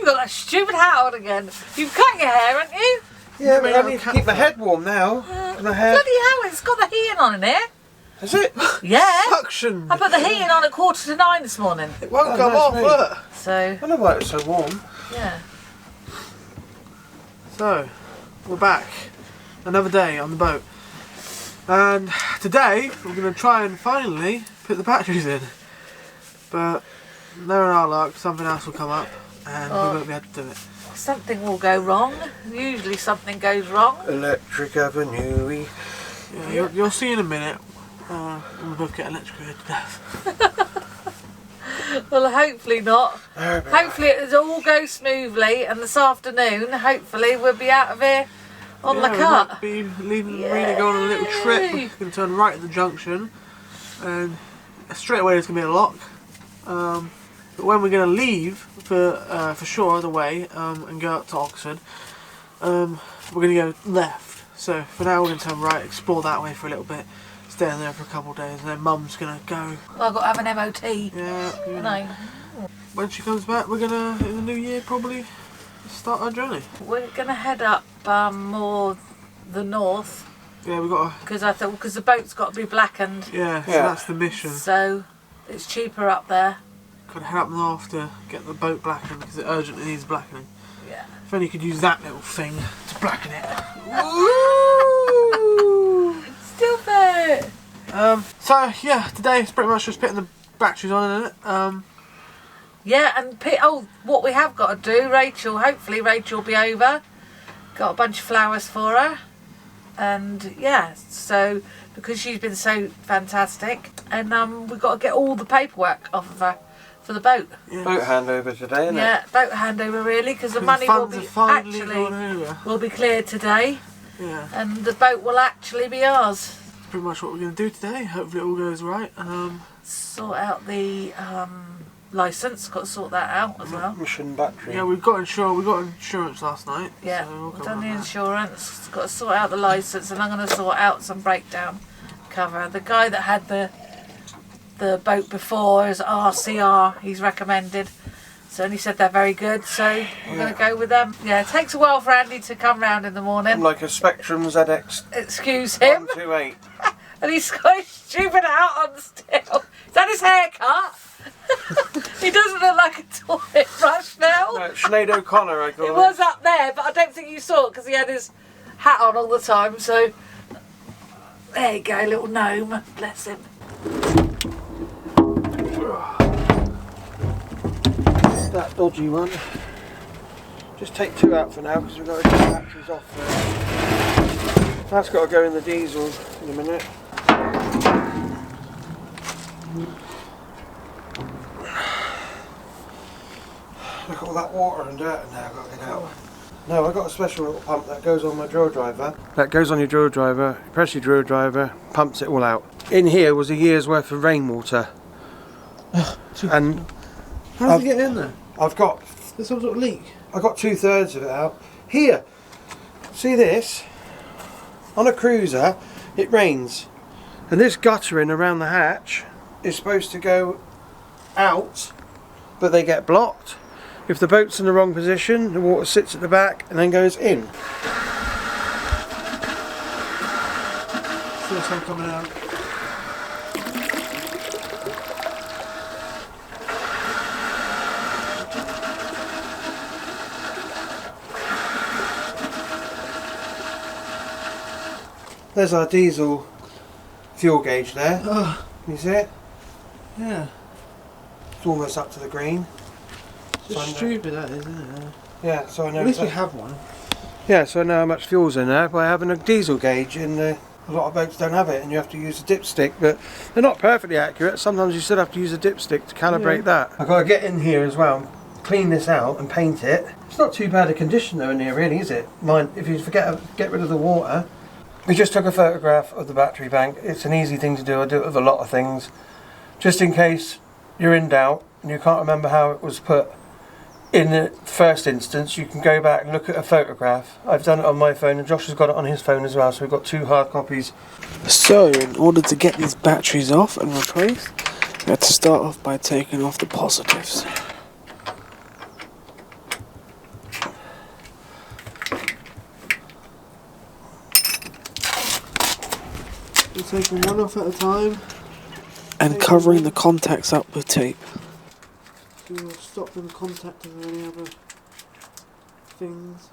you've got that stupid hat on again. You've cut your hair, haven't you? Yeah, but I need to keep my head warm now. My hair. Bloody hell, it's got the heating on in here. Is it? Yeah. Suction. I put the heating on at 8:45 this morning. It won't come off, look. So. I don't know why it's so warm. Yeah. So, we're back. Another day on the boat. And today, we're going to try and finally put the batteries in. But, no in our luck, something else will come up and we won't be able to do it. Something will go wrong. Usually something goes wrong. Electric Avenue. Yeah, you'll see in a minute. We'll both get electrocuted to death. Well, hopefully not. Hopefully it all goes smoothly, and this afternoon, hopefully we'll be out of here on the cut. We'll be leaving Marina, going on a little trip. We're going to turn right at the junction, and straight away there's going to be a lock. But when we're going to leave for sure the way and go up to Oxford, we're going to go left. So for now we're going to turn right, explore that way for a little bit. Stay there for a couple of days, and then Mum's gonna go. Well, I've got to have an MOT. Yeah. No. When she comes back, we're gonna, in the new year, probably start our journey. We're gonna head up more the north. Yeah, we got. Because I thought, because the boat's got to be blackened. Yeah, so that's the mission. So it's cheaper up there. Got to head up north to get the boat blackened because it urgently needs blackening. Yeah. If only you could use that little thing to blacken it. Stupid. So yeah, today it's pretty much just putting the batteries on, isn't it? Yeah, and what we have got to do, hopefully Rachel will be over. Got a bunch of flowers for her. And yeah, so because she's been so fantastic, and we've got to get all the paperwork off of her for the boat. Yeah. Boat handover today, isn't it? Yeah, boat handover really, because the money will be will be cleared today. Yeah. And the boat will actually be ours. That's pretty much what we're going to do today. Hopefully it all goes right. Sort out the licence. Got to sort that out as well. Mission battery. Yeah, we got insurance last night. Yeah, so we'll we've done the that. insurance. Got to sort out the licence, and I'm going to sort out some breakdown cover. The guy that had the boat before is RCR. He's recommended. So, and he said they're very good, so we're going to go with them. Yeah, it takes a while for Andy to come round in the morning. I'm like a Spectrum ZX. Excuse him. 128. And he's got his stupid hat on still. Is that his haircut? He doesn't look like a toilet brush now. No, Sinead O'Connor, I call it. It was up there, but I don't think you saw it because he had his hat on all the time, so... There you go, little gnome. Bless him. That dodgy one. Just take two out for now because we've got to get the batteries off first. That's got to go in the diesel in a minute. Look at all that water and dirt in there I've got to get out. No, I've got a special little pump that goes on my drill driver. That goes on your drill driver, you press your drill driver, pumps it all out. In here was a year's worth of rainwater. And how does it get in there? I've got... There's some sort of leak. I got 2/3 of it out. Here, see this? On a cruiser, it rains. And this guttering around the hatch is supposed to go out, but they get blocked. If the boat's in the wrong position, the water sits at the back and then goes in. Still some coming out. There's our diesel fuel gauge there. Oh. Can you see it? Yeah. It's almost up to the green. It's stupid that is, isn't it? Yeah, so I know. At least we have one. Yeah, so I know how much fuel's in there by having a diesel gauge, and a lot of boats don't have it, and you have to use a dipstick, but they're not perfectly accurate. Sometimes you still have to use a dipstick to calibrate that. I've got to get in here as well, clean this out and paint it. It's not too bad a condition though in here really, is it? Mind, if you get rid of the water. We just took a photograph of the battery bank. It's an easy thing to do. I do it with a lot of things. Just in case you're in doubt and you can't remember how it was put in the first instance, you can go back and look at a photograph. I've done it on my phone and Josh has got it on his phone as well, so we've got 2 hard copies. So, in order to get these batteries off and replaced, we had to start off by taking off the positives. taking one off at a time. And covering the contacts up with tape. To stop them contacting with any other things.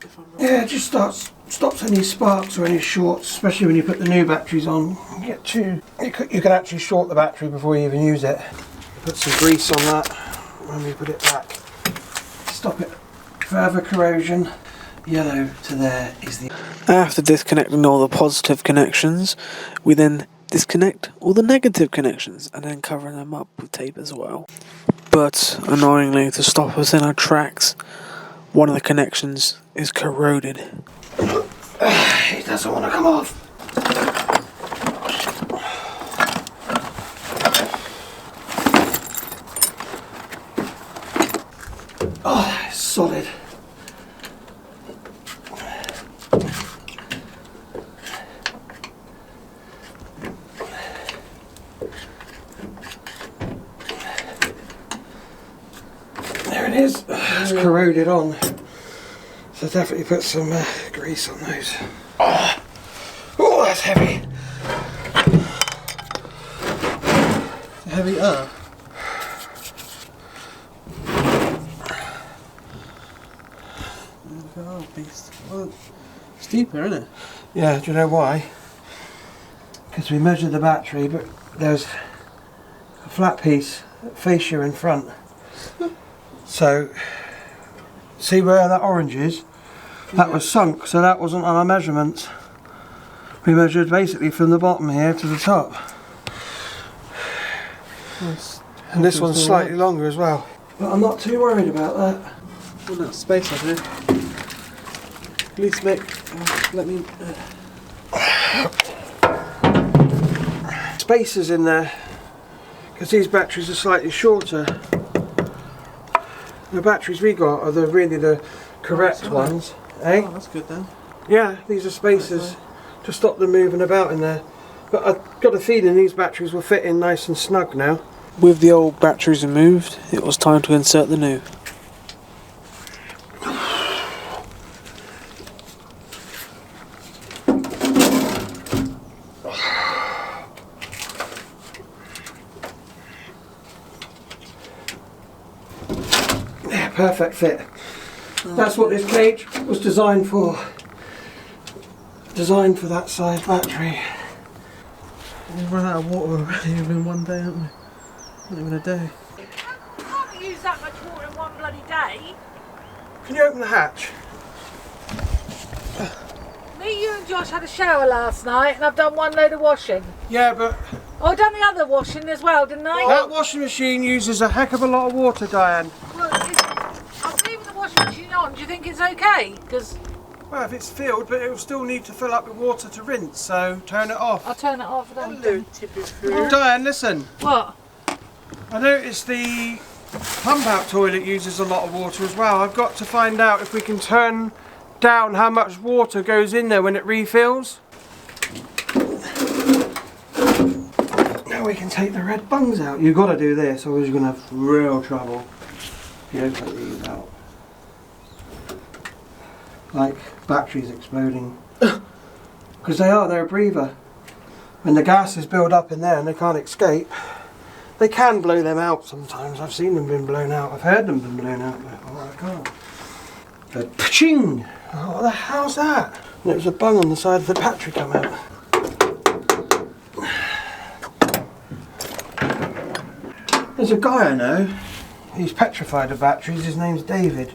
If I'm not Yeah, it just stops any sparks or any shorts, especially when you put the new batteries on. You can actually short the battery before you even use it. Put some grease on that when we put it back. Stop it. Further corrosion. Yellow to there is the... After disconnecting all the positive connections, we then disconnect all the negative connections and then cover them up with tape as well. But annoyingly, to stop us in our tracks, one of the connections is corroded. It doesn't want to come off. Oh, it's solid. There it is. It's corroded on. So definitely put some grease on those. Oh, that's heavy. It's heavy up. Oh, beast. Well, it's deeper, isn't it? Yeah, do you know why? Because we measured the battery, but there's a flat piece fascia in front. So, see where that orange is? That was sunk, so that wasn't on our measurements. We measured basically from the bottom here to the top. And this one's slightly longer as well. But I'm not too worried about that. Well, that space I do. At least make. Let me. Spacers in there, because these batteries are slightly shorter. The batteries we got are really the correct ones, eh? Oh, that's good then. Yeah, these are spacers to stop them moving about in there. But I've got a feeling these batteries will fit in nice and snug now. With the old batteries removed, it was time to insert the new. Yeah, perfect fit. That's what this cage was designed for. Designed for that size battery. We've run out of water already in one day, haven't we? Not even a day. You can't use that much water in one bloody day. Can you open the hatch? Me, you and Josh had a shower last night and I've done one load of washing. Yeah, but Oh, I've done the other washing as well, didn't I? that washing machine uses a heck of a lot of water, Diane. Well, I'm leaving the washing machine on. Do you think it's okay? Because Well, if it's filled, but it will still need to fill up with water to rinse, so turn it off. I'll turn it off. Then. Diane, listen. What? I noticed the pump out toilet uses a lot of water as well. I've got to find out if we can turn down how much water goes in there when it refills. Now we can take the red bungs out. You've got to do this or you're going to have real trouble if you don't take these out. Like batteries exploding. Because they're a breather. When the gas is built up in there and they can't escape, they can blow them out sometimes. I've seen them been blown out. I've heard them been blown out. Oh, I can't. But paching! Oh, what the hell's that? And it was a bung on the side of the battery come out. There's a guy I know. He's petrified of batteries. His name's David.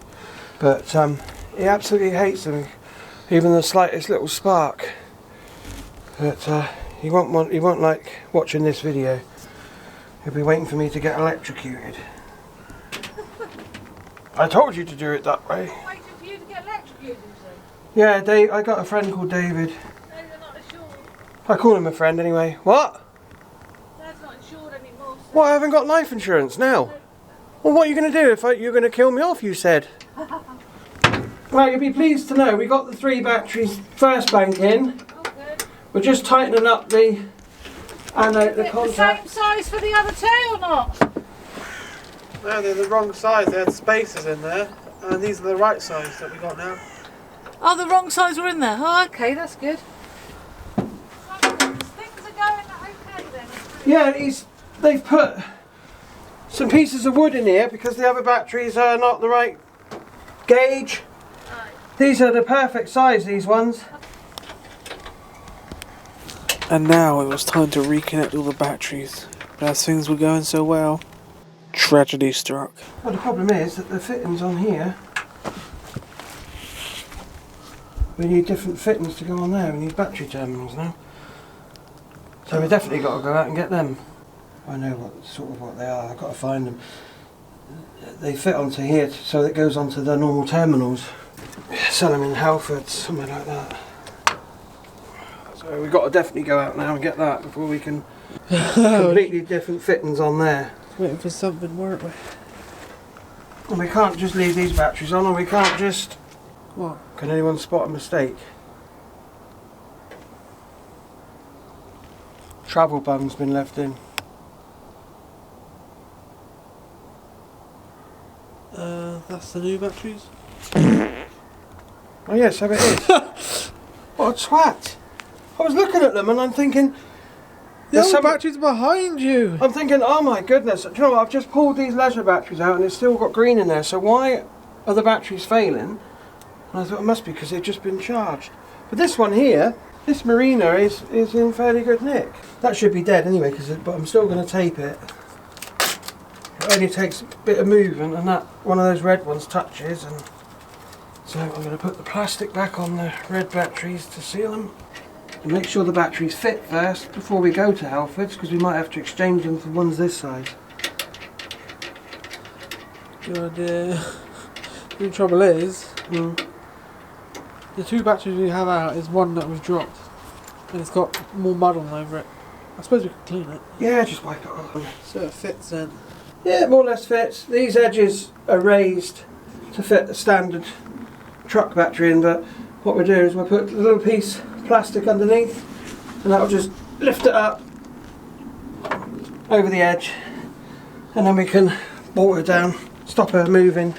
But he absolutely hates them. Even the slightest little spark. But he won't like watching this video. He'll be waiting for me to get electrocuted. I told you to do it that way. Waiting for you to get electrocuted, Yeah, Dave. I got a friend called David. No, you're not insured. I call him a friend anyway. What? Dad's not insured anymore. So What? I haven't got life insurance now. Well, what are you going to do if you're going to kill me off? You said. Well, you'll be pleased to know we got the 3 batteries first bank in. oh, good. We're just tightening up the Is the it the contact. same size for the other 2 or not? No, they're the wrong size. They had spacers in there, and these are the right size that we got now. Oh, the wrong size were in there. Oh, okay, that's good. Yeah, they've put some pieces of wood in here because the other batteries are not the right gauge. These are the perfect size, these ones. And now it was time to reconnect all the batteries. But as things were going so well, tragedy struck. Well, the problem is that the fittings on here, we need different fittings to go on there. We need battery terminals now. So we definitely got to go out and get them. I know what they are. I've got to find them. They fit onto here, so it goes onto the normal terminals. Sell them in Halford, somewhere like that. So we've got to definitely go out now and get that before we can completely different fittings on there. Waiting for something, weren't we? And we can't just leave these batteries on, or we can't just... What? Can anyone spot a mistake? Travel bung's been left in. That's the new batteries. Oh yeah, so it is. What a twat! I was looking at them and I'm thinking... The old batteries behind you! I'm thinking, oh my goodness, do you know what, I've just pulled these leisure batteries out and it's still got green in there, so why are the batteries failing? And I thought it must be because they've just been charged. But this one here, this Marina is in fairly good nick. That should be dead anyway, but I'm still going to tape it. It only takes a bit of movement and that one of those red ones touches, and so I'm going to put the plastic back on the red batteries to seal them. And make sure the batteries fit first before we go to Halfords, because we might have to exchange them for ones this size. Good idea. The trouble is, the two batteries we have out is one that we've dropped, and it's got more mud all over it. I suppose we could clean it. Yeah, just wipe it off. So it fits then. Yeah, it more or less fits. These edges are raised to fit a standard truck battery in, but what we'll do is we'll put a little piece of plastic underneath, and that'll just lift it up over the edge, and then we can bolt it down, stop her moving.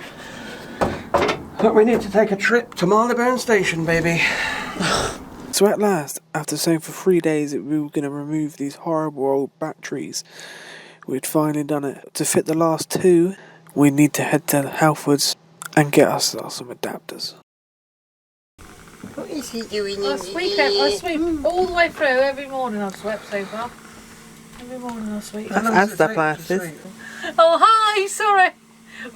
But we need to take a trip to Marylebone Station, baby. So at last, after saying for 3 days that we were going to remove these horrible old batteries, we'd finally done it. To fit the last two, we need to head to Halfords and get ourselves some adapters. What is he doing I in sweep here? I sweep all the way through every morning. I've swept so far. Every morning I sweep. As the glasses. Oh hi, sorry.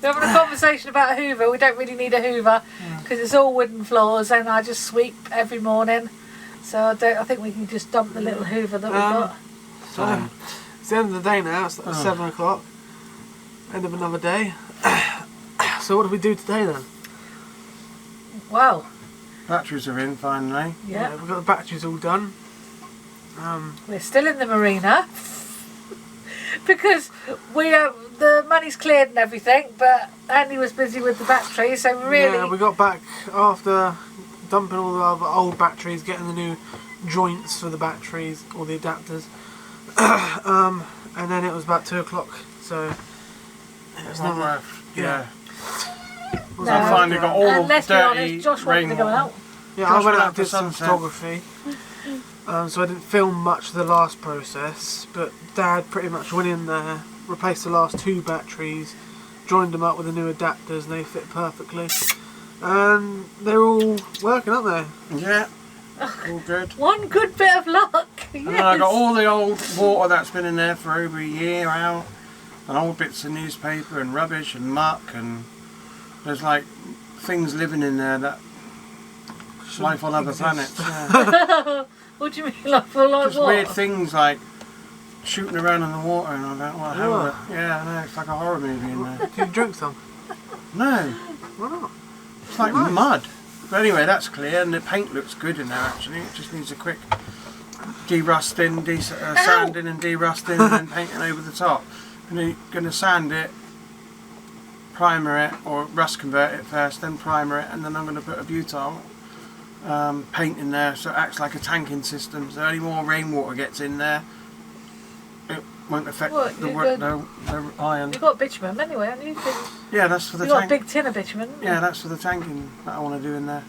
We're having a conversation about a Hoover. We don't really need a Hoover because it's all wooden floors, and I just sweep every morning. So I think we can just dump the little Hoover that we've got. So it's the end of the day now. It's like 7 o'clock. End of another day. So what do we do today then? Wow. Batteries are in finally. Yeah. We've got the batteries all done. We're still in the marina because the money's cleared and everything, but Andy was busy with the batteries, so really... Yeah, we got back after dumping all the other old batteries, getting the new joints for the batteries, all the adapters. And then it was about 2 o'clock, so it was never... Yeah. No, I finally got all and let's be dirty honest, Josh wanted to go out. Yeah, Josh I went out went and out did for some sunset. photography. So I didn't film much of the last process, but Dad pretty much went in there, replaced the last two batteries, joined them up with the new adapters, and they fit perfectly. And they're all working, aren't they? Yeah. All good. One good bit of luck. And then I got all the old water that's been in there for over a year out, and old bits of newspaper and rubbish and muck, and there's like things living in there that life on other planets. Yeah. What do you mean, like Just what? weird things like shooting around in the water, and I don't want to What? have it. Yeah, I know, it's like a horror movie in there. Did you drink some? No, Why not? it's like Nice. mud. But anyway, that's clear, and the paint looks good in there actually. It just needs a quick de-rusting, sanding and de-rusting, and then painting over the top. And then you're going to sand it, primer it, or rust convert it first, then primer it, and then I'm going to put a butyl paint in there so it acts like a tanking system. So any more rainwater gets in there, it won't affect What, the iron. You've got bitumen anyway, haven't you? Yeah, that's for the You've got a tank. big tin of bitumen. Yeah, that's for the tanking that I want to do in there.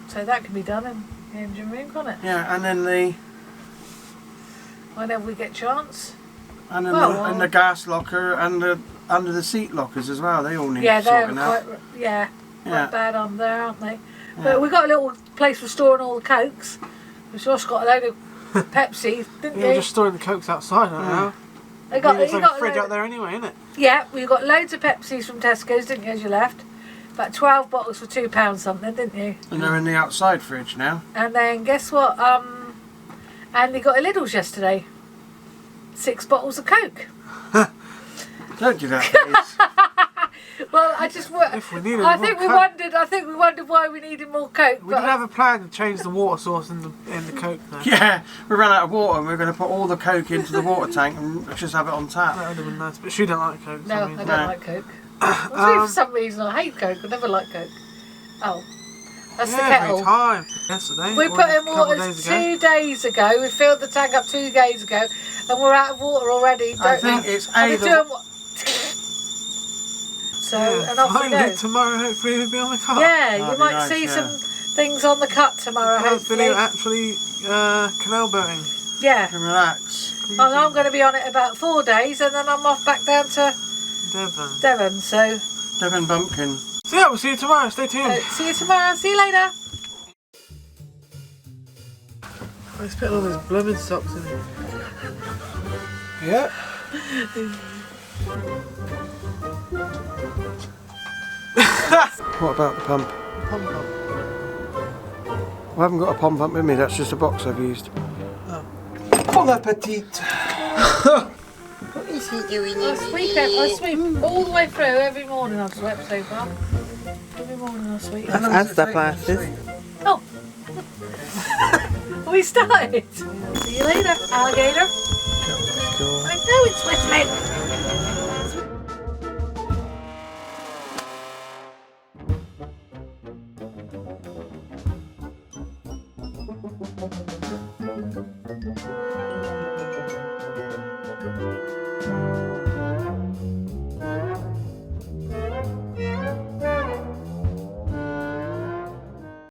So that can be done in the engine room, can't it? Yeah, and then the Whenever we get chance. And in, Well, and the gas locker and the under the seat lockers as well. They all need Yeah, they're sorting out. quite Yeah. bad on there, aren't they? Yeah. But we got a little place for storing all the Cokes. We've just got a load of Pepsi, didn't Yeah, you? we're just storing the Cokes outside right now. They got, It's you like a got fridge load- out there anyway, isn't it? Yeah, we got loads of Pepsis from Tesco's, didn't you, as you left? About 12 bottles for £2 something, didn't you? And they're in the outside fridge now. And then guess what? And they got a Lidl's yesterday. 6 bottles of Coke. Don't do that, please. Well, I just If we needed I more think we Coke. wondered. I think we wondered why we needed more Coke. We but did have a plan to change the water source in the Coke now. Yeah, we ran out of water and we are going to put all the Coke into the water tank and just have it on tap. That would have been nice, but she don't like Coke. for no, some I reason. don't No. like Coke. Well, for some reason, I hate Coke. I never like Coke. Oh, that's the Every kettle. time. Yesterday. We or put a in couple water of days ago. 2 days ago. We filled the tank up 2 days ago, and we're out of water already. I think it's I've been either. doing what? So, Yeah, and off we find go. it tomorrow. Hopefully, we'll be on the car. Yeah, That'd you be might nice, see yeah. some things on the cut tomorrow. Hopefully, Hopefully, actually canal boating. yeah. And relax. And I'm going to be on it about 4 days, and then I'm off back down to Devon. Devon. So, Devon Bumpkin. So yeah, we'll see you tomorrow. Stay tuned. see you tomorrow. See you later. Let's put all those blooming socks in it. Yeah. What about the pump? Pom pom. I haven't got a pom pump with me, that's just a box I've used. Oh. Bon appetit! What is he doing I in sweep, here? I sweep all the way through every morning. I've swept so far. Every morning I sweep. That's the glasses. Oh, we started. See you later, alligator. I know it's whistling.